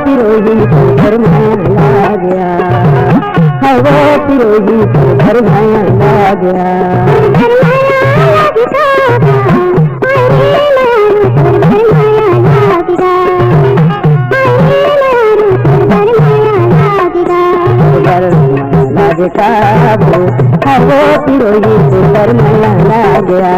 पिरोही तो घर में ला गया, हवा पिरोही तो घर में ला गया। काबू हवा पिरोही तो घर में ला गया।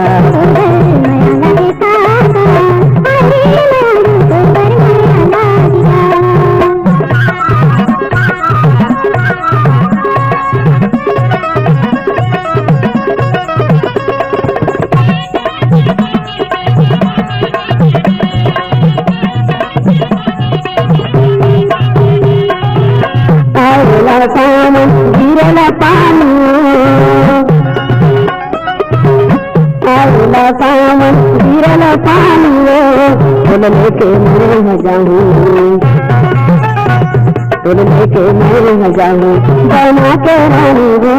सावन गिरला पानी, आला सावन गिरला पानी, फूल लेके मैं जाऊँ, फूल लेके मैं जाऊँ बना के रानी वो,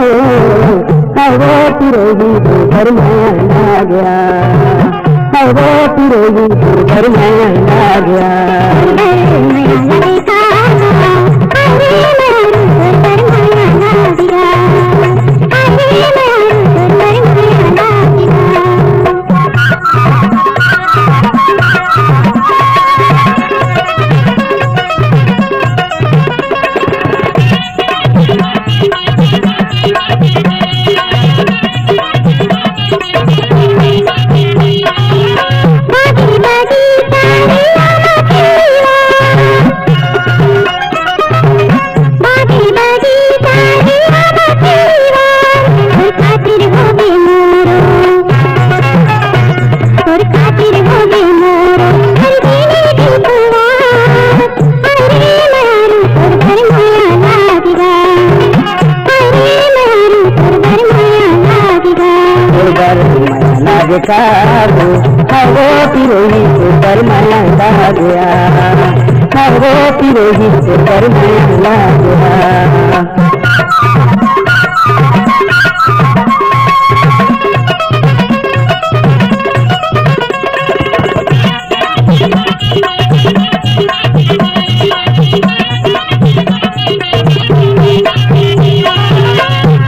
हवा पिरोही तो घर में ला गया, हवा पिरोही तो घर में ला गया। काबू हवा पिरोही तो घर में ला गया, हवा पिरोही तो घर में ला गया।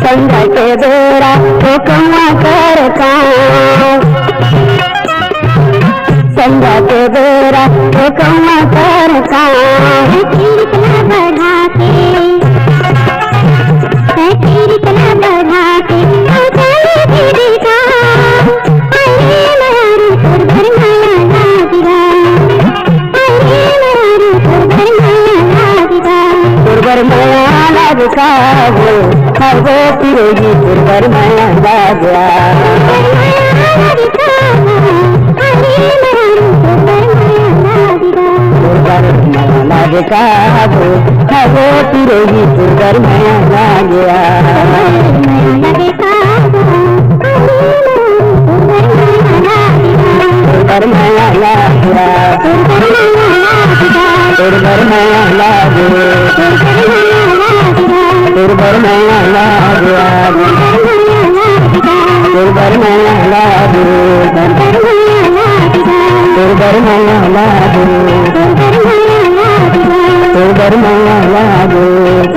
संगा के बेरा तो कौआ कर संगा के बेरा तो कौआ कर कीर्तना बढ़ा के, कीर्तना बढ़ा के देखा घर में ला दिया, घर में ला दिखा हो हवा पिरोही तो घर में ला गया। काबू हवा पिरोही तो घर में ला गया, घर में ला गया, घर में ला गया, घर में ला गया, घर में ला गया, घर में ला गया।